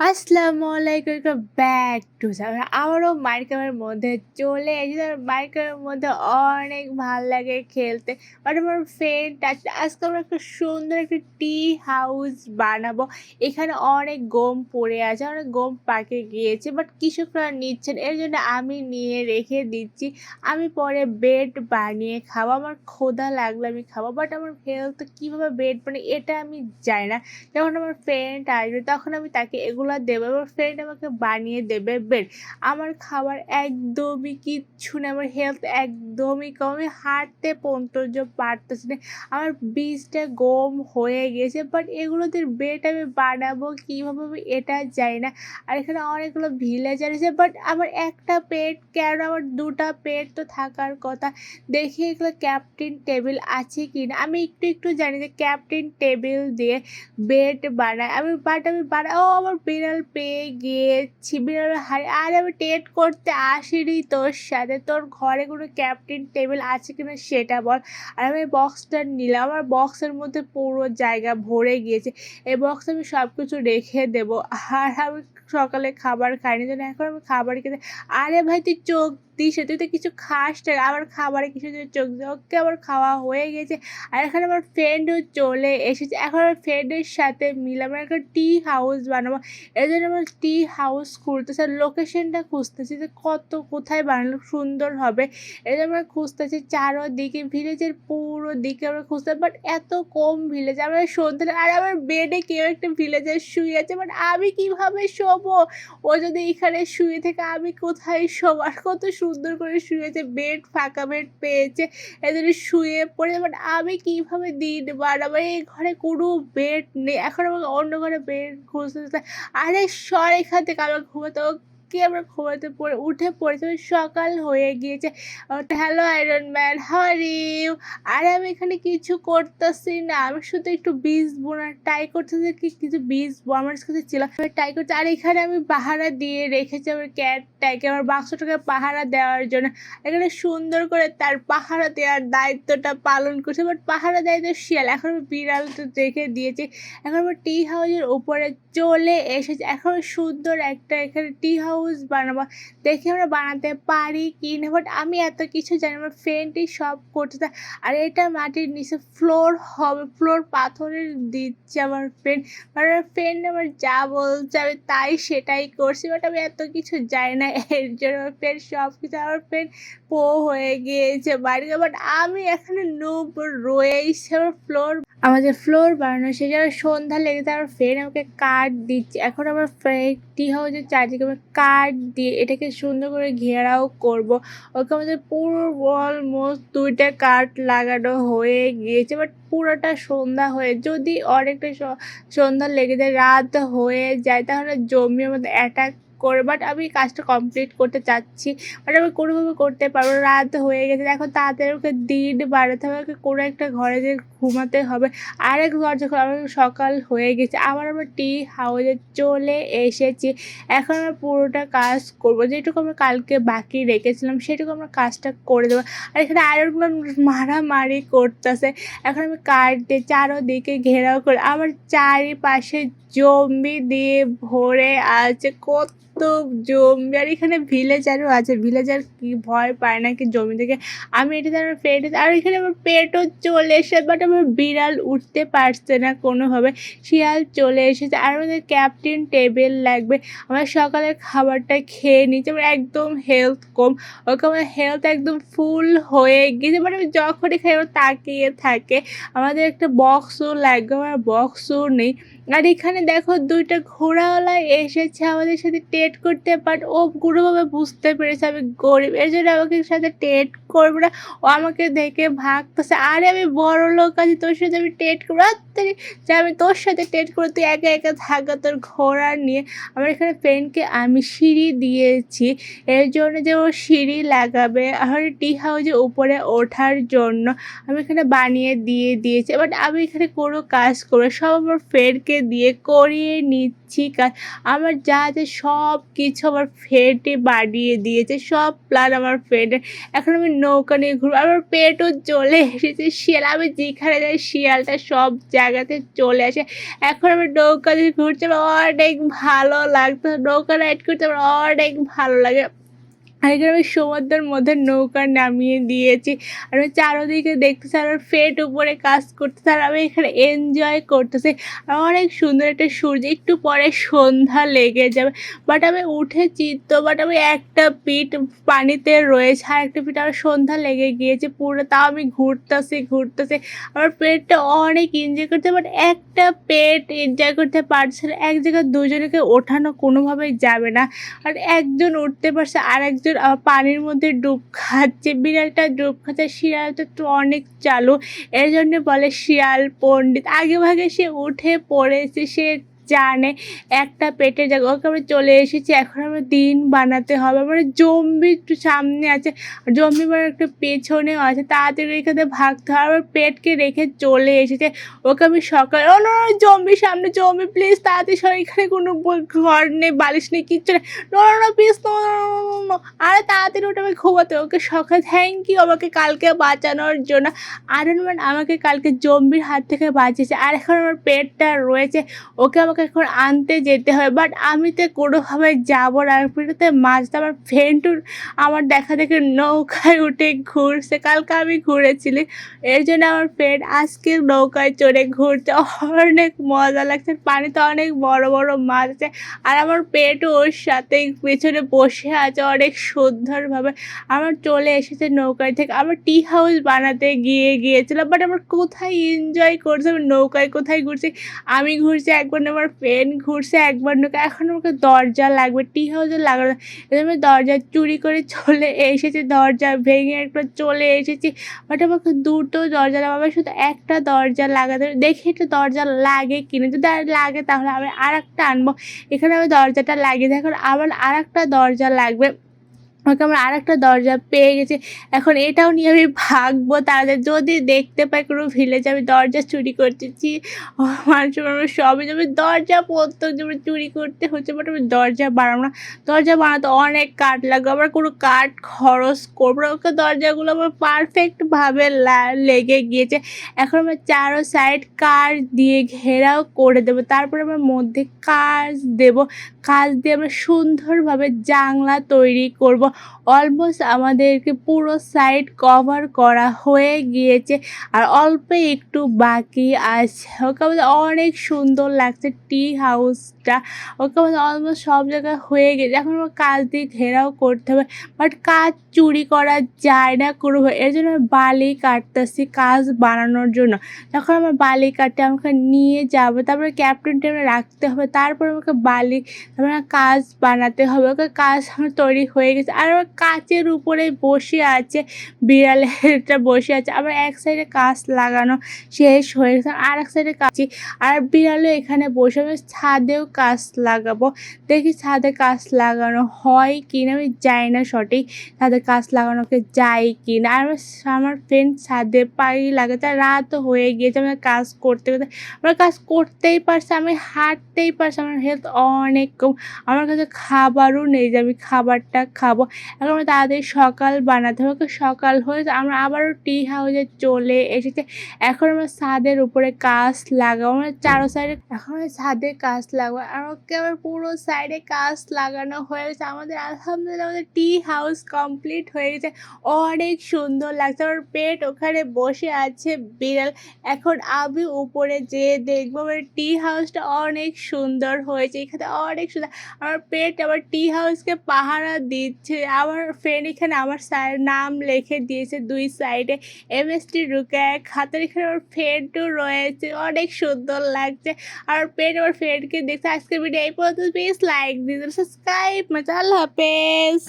আসসালামু আলাইকুম, welcome back to আমারও মার্কেটের মধ্যে চলে এসেছে। আর মার্কেটের মধ্যে অনেক ভাল লাগে খেলতে। বাট আমার ফ্রেন্ড আজকে আমরা একটা সুন্দর একটা টি হাউস বানাবো। এখানে অনেক গম পড়ে আছে, অনেক গম পাকে গিয়েছে, বাট কৃষকরা নিচ্ছেন, এর জন্য আমি নিয়ে রেখে দিচ্ছি। আমি পরে বেড বানিয়ে খাবো, আমার ক্ষুধা লাগলে আমি খাবো, বাট আমার হেলথ কীভাবে বেড বানিয়ে এটা আমি জানি না। যখন আমার ফ্রেন্ড আসবে তখন আমি তাকে এগুলো দেবো, এবার ফ্রেন্ড আমাকে বানিয়ে দেবে বেড। আমার খাবার একদমই কিচ্ছু নেই, আমার হেলথ একদমই কম, আমি হাঁটতে পর্যন্ত পারতেছি না, আমার বীজটা গম হয়ে গেছে। বাট এগুলোতে বেড আমি বানাবো কীভাবে আমি এটা জানি না। আর এখানে অনেকগুলো ভিলেজার আছে, বাট আমার একটা পেট কেন, আমার দুটা পেট তো থাকার কথা। দেখি এগুলো ক্যাপ্টেন টেবিল আছে কি না, আমি একটু একটু জানি যে ক্যাপ্টেন টেবিল দিয়ে বেড বানায় আমি, বাট আমি বানাই। ও আমার বিড়াল পেয়ে গিয়েছি, বিড়াল হারে। আর আমি টেট করতে আসিনি তোর সাথে, তোর ঘরে কোনো ক্যাপ্টেন টেবিল আছে কিনা সেটা বল। আর আমি বক্সটা নিলাম, আমার বক্সের মধ্যে পুরো জায়গা ভরে গিয়েছে, এই বক্স আমি সব কিছু রেখে দেবো। আর আমি সকালে খাবার খাইনি, জন্য এখন আমি খাবার খেতে। আরে ভাই তুই চোখ দিস, তুই তো কিছু খাস না, আবার খাবারে কিছু চোখ দিয়ে। ওকে আমার খাওয়া হয়ে গেছে। আর এখানে আমার ফ্রেন্ডও চলে এসেছে, এখন আমার ফ্রেন্ডের সাথে মিলে আমরা একটা টি হাউস বানাবো। এই জন্য আমার টি হাউস খুঁজতেছে, লোকেশনটা খুঁজতেছি যে কোথায় বানালে সুন্দর হবে। এই জন্য আমরা খুঁজতেছি চারোদিকে, ভিলেজের পুরো দিকে আমরা খুঁজতে, বাট এত কম ভিলেজ, আমরা সন্ধ্যে। আর আমার বেডে কেউ একটা ভিলেজের শুয়ে আছে, বাট আমি কিভাবে শোবো? ও যদি এখানে শুয়ে থেকে আমি কোথায় শোবো? আর কত সুন্দর করে শুয়েছে, বেড ফাঁকা বেড পেয়েছে, এদের শুয়ে পড়ে। বাট আমি কীভাবে দিন বানাবো? এই ঘরে কোনো বেড নেই, এখন আমাকে অন্য ঘরে বেড খুঁজতে। আরে সর এখান থেকে, আমার ঘুমাতে কি আমরা ঘুমাতে পড়ে উঠে পড়েছি, সকাল হয়ে গিয়েছে। Hello Iron Man, how are you? আরে আমি এখানে কিছু করতেছি না, আমি শুধু একটু বীজ বোনার ট্রাই করতেছি, কিছু বীজ আমার কাছে ছিল ট্রাই করছি। আর এখানে আমি পাহারা দিয়ে রেখেছি আমার ক্যাটটাকে, আমার বাক্সটাকে পাহারা দেওয়ার জন্য। এখানে সুন্দর করে তার পাহারা দেওয়ার দায়িত্বটা পালন করছে, বাট পাহারা দেয় তো শিয়াল। এখন আমি বিড়ালটা রেখে দিয়েছি, এখন আমার টি হাউসের উপরে চলে এসেছে। এখন সুন্দর একটা এখানে টি হাউস বানাবো, দেখি আমরা বানাতে পারি কি না। বাট আমি এত কিছু জানি, আমার ফ্রেন্ডই সব করতে। আর এটা মাটির নিচে ফ্লোর হবে, ফ্লোর পাথরের দিচ্ছে আমার ফ্রেন্ড। আর আমার ফ্রেন্ড আমার যা বলছে আমি তাই সেটাই করছি, বাট আমি এত কিছু জানি না, এর জন্য আমার ফ্রেন্ড সব কিছু। আমার ফ্রেন্ড হয়ে গিয়েছে বাড়িতে, বাট আমি এখানে নুব রয়েছি। আমার আমাদের ফ্লোর বানানো শেষে আমার সন্ধ্যা লেগেছে, আমার ফ্রেন্ড আমাকে কাঠ দিচ্ছে। এখন আমার টি হাউসের চারদিকে আমি কাঠ দিয়ে এটাকে সুন্দর করে ঘেরাও করব। ওকে আমাদের পুরো অলমোস্ট 2টা কাঠ লাগানো হয়ে গিয়েছে, বাট পুরোটা সন্ধ্যা হয়ে, যদি অনেকটা সন্ধ্যা লেগে যায়, রাত হয়ে যায়, তাহলে জমি আমাদের অ্যাটাক করে। বাট আমি কাজটা কমপ্লিট করতে চাচ্ছি, বাট আমি কোনোভাবে করতে পারবো। রাত হয়ে গেছে, এখন তাড়াতাড়ি ওকে দিন বাড়াতে হবে, ওকে কোনো একটা ঘরে যে ঘুমাতে হবে। আরেক ঘর যখন আমার সকাল হয়ে গেছে, আবার আমরা টি হাউসে চলে এসেছি। এখন আমরা পুরোটা কাজ করবো, যেটুকু আমরা কালকে বাকি রেখেছিলাম সেটুকু আমরা কাজটা করে দেবো। আর এখানে আয়রনগুলো মারামারি করতেছে। এখন আমি কাঠ দিয়ে চারোদিকে ঘেরাও করে, আমার চারিপাশে জম্বি দিয়ে ভরে আছে, কত জম্বি। আর এখানে ভিলেজারও আছে, ভিলেজার কি ভয় পায় না কি জমি থেকে? আমি এটাতে আমার পেট, আর এখানে আমার পেটও চলে এসে, বাট আমার বিড়াল উঠতে পারছে না কোনোভাবে, শিয়াল চলে এসেছে। আর আমাদের ক্যাপ্টেন টেবিল লাগবে, আমার সকালের খাবারটা খেয়ে নিচ্ছে, আমার একদম হেলথ কম, ওকে আমার হেলথ একদম ফুল হয়ে গেছে। বাট আমি যখনই খাই ও তাকিয়ে থাকে। আমাদের একটা বক্সও লাগবে, আমার বক্সও নেই। আর এখানে দেখো 2টা ঘোড়াওয়ালা এসেছে আমাদের সাথে টেট করতে, বাট ও কোনোভাবে বুঝতে পেরেছে আমি গরিব, এর জন্য আমাকে সাথে টেট করবে না। ও আমাকে দেখে ভাগতেছে, আরে আমি বড় লোক আছি, তোর সাথে আমি টেট করবো? যে আমি তোর সাথে টেট করে তুই একা একা থাকা তোর ঘোড়া নিয়ে। আমার এখানে ফ্রেন্ডকে আমি সিঁড়ি দিয়েছি, এর জন্য যে ও সিঁড়ি লাগাবে আমার টি হাউসের উপরে ওঠার জন্য, আমি এখানে বানিয়ে দিয়েছি। বাট আমি এখানে কোনো কাজ করবো, সব আমার ফ্রেন্ডকে ফ্রেন্ডকে দিয়ে করিয়ে নিচ্ছি কাজ। আমার যা সবকিছু আমার ফ্রেন্ডই বানিয়ে দিয়েছে। সব প্ল্যান আমার ফ্রেন্ডের। এখন আমি নৌকা নিয়ে ঘুরবো। আমার পেটও চলে এসেছে। শিয়াল আমি যেখানে যাই শিয়ালটা সব জায়গাতে চলে আসে। এখন আমি নৌকা দিয়ে ঘুরছি। আমার অনেক ভালো লাগতো। নৌকা রাইড করতে আমার অনেক ভালো লাগে। আর এখানে আমি সমুদ্রের মধ্যে নৌকা নামিয়ে দিয়েছি। আর আমি চারদিকে দেখতেছি আর আমার ফ্রেন্ড উপরে কাজ করতেছে আর আমি এখানে এনজয় করতেছি। আর অনেক সুন্দর একটা সূর্য। একটু পরে সন্ধ্যা লেগে যাবে। বাট আমি উঠেছি তো বাট আমি একটা পিঠ পানিতে রয়েছে আর একটা পিঠ আমার সন্ধ্যা লেগে গিয়েছে পুরো। তাও আমি ঘুরতেছি। আমার পেটটা অনেক এনজয় করছে বাট একটা পেট এনজয় করতে পারছে না। এক জায়গায় দুজনকে ওঠানো কোনোভাবেই যাবে না। আর একজন উঠতে পারছে আরেকজন পানির মধ্যে ডুব খাচ্ছে। বিড়ালটা ডুব খাচ্ছে। শিয়ালটা তো অনেক চালু। এর জন্য বলে শিয়াল পণ্ডিত। আগেভাগে সে উঠে পড়েছে। সে জানে একটা পেটের জায়গা। ওকে আমি চলে এসেছি। এখন আমার দিন বানাতে হবে। মানে জম্বি একটু সামনে আছে। জম্বি মানে একটু পেছনেও আছে। তাড়াতাড়ি এখানে ভাগতে হবে। আমার পেটকে রেখে চলে এসেছে। ওকে আমি সকালে ও না জম্বি সামনে জম্বি প্লিজ তাড়াতাড়ি সর। এখানে কোনো ঘর নেই বালিশ নেই কিচ্ছু নেই। No no no please no no no no no আরে তাড়াতাড়ি ওটা আমি ঘুমাতে। ওকে সকালে থ্যাংক ইউ আমাকে কালকে বাঁচানোর জন্য। আয়রন ম্যান আমাকে কালকে জম্বির হাত থেকে বাঁচিয়েছে। আর এখন আমার পেটটা রয়েছে। ওকে আমাকে এখন আনতে যেতে হবে বাট আমি তো কোনোভাবে যাবো না। আর পেটেতে মাছটা আমার ফ্রেন্ডও আমার দেখা দেখে নৌকায় উঠে ঘুরছে। কালকে আমি ঘুরেছিলি এর জন্য আমার ফ্রেন্ড আজকে নৌকায় চড়ে ঘুরছে। অনেক মজা লাগছে। পানিতে অনেক বড় বড় মাছ আছে। আর আমার পেটও ওর সাথে পেছনে বসে আছে অনেক সুন্দরভাবে। আমার চলে এসেছে নৌকায় থেকে। আমার টি হাউস বানাতে গিয়েছিলাম বাট আমার কোথায় এনজয় করছে। আমি নৌকায় কোথায় ঘুরছি। আমি ঘুরছি একবার না আমার ফ্রেন্ড ঘুরছে একবার নৌকা। এখন আমাকে দরজা লাগবে। টি হাউসে লাগানো আমি দরজা চুরি করে চলে এসেছি। দরজা ভেঙে একবার চলে এসেছি বাট আমাকে দুটো দরজা লাগাবে। শুধু একটা দরজা লাগাতে দেখি একটা দরজা লাগে কিনা। যদি আর লাগে তাহলে আমি আরেকটা আনবো। এখানে আমি দরজাটা লাগিয়ে দিই। এখন আবার আরেকটা দরজা লাগবে। ওকে আমরা আরেকটা দরজা পেয়ে গেছি। এখন এটাও নিয়ে আমি ভাগবো তাড়াতাড়ি। যদি দেখতে পাই কোনো ভিলেজে আমি দরজা চুরি করতেছি মানুষের আমরা সবই যাবে দরজা প্রত্যেক যাবে চুরি করতে হচ্ছে বাট আমি দরজা বানাবো না। দরজা বানাতে অনেক কাঠ লাগবে। আবার কোনো কাঠ খরচ করবো না। ওকে দরজাগুলো আমার পারফেক্টভাবে লেগে গিয়েছে। এখন আমরা চারো সাইড কাঠ দিয়ে ঘেরাও করে দেবো। তারপরে আমরা মধ্যে কাঁচ দেবো। কাঁচ দিয়ে আমরা সুন্দরভাবে জানলা তৈরি করব। অলমোস্ট আমাদেরকে পুরো সাইড কভার করা হয়ে গিয়েছে আর অল্প একটু বাকি আছে। ওকে আমাদের অনেক সুন্দর লাগছে টি হাউসটা। ওকে আমাদের অলমোস্ট সব জায়গায় হয়ে গেছে। এখন আমার কাঁচ দিয়ে ঘেরাও করতে হবে বাট কাঁচ চুরি করা যায় না কোনোভাবে। এর জন্য আমি বালি কাটতেছি কাঁচ বানানোর জন্য। যখন আমার বালি কাটতে আমাকে নিয়ে যাবো তারপরে ক্যাপ্টেন টেবিলে রাখতে হবে। তারপর আমাকে বালি তারপরে কাঁচ বানাতে হবে। ওকে কাঁচ আমার তৈরি হয়ে গেছে। আর আমার কাঁচের উপরে বসে আছে বিড়ালেরটা বসে আছে। আবার এক সাইডে কাঁচ লাগানো শেষ হয়ে গেছে। আর এক সাইডে কাঁচি আর বিড়ালও এখানে বসে। আমি ছাদেও কাঁচ লাগাবো। দেখি ছাদে কাঁচ লাগানো হয় কি না আমি জানি না সঠিক ছাদে কাঁচ লাগানোকে যাই কি না। আর আমার ফ্রেন্ড ছাদে পাড়ি লাগাতে রাতও হয়ে গিয়েছে। আমি কাজ করতে আমার কাজ করতেই পারছি। আমি হাঁটতেই পারছি। আমার হেলথ অনেক কম। আমার কাছে খাবারও নেই যে আমি খাবারটা খাবো। এখন আমরা তাড়াতাড়ি সকাল বানাতে হবে। সকাল হয়ে আমরা আবারও টি হাউসে চলে এসেছে। এখন আমরা ছাদের উপরে কাঁচ লাগাবো। আমরা চারো সাইডে এখন ছাদে কাঁচ লাগাবো। আর ওকে আবার পুরো সাইডে কাঁচ লাগানো হয়ে গেছে। আমাদের আলহামদুলিল্লাহ আমাদের টি হাউস কমপ্লিট হয়ে গেছে। অনেক সুন্দর লাগছে। আমার পেট ওখানে বসে আছে বিড়াল। এখন আমি উপরে যেয়ে দেখবো আমার টি হাউসটা অনেক সুন্দর হয়েছে। এখানে অনেক সুন্দর। আমার পেট আমার টি হাউসকে পাহারা দিচ্ছে। আমার ফ্রেন্ড এখানে আমার নাম লিখে দিয়েছে দুই সাইডে MST রুকায়া খাতার। এখানে আমার ফ্রেন্ডও রয়েছে। অনেক সুন্দর লাগছে। আর পেট আমার ফ্রেন্ডকে দেখছে। আজকের ভিডিও এই পর্যন্ত। প্লিজ লাইক দিন সাবস্ক্রাইব। আল্লাহ হাফেজ।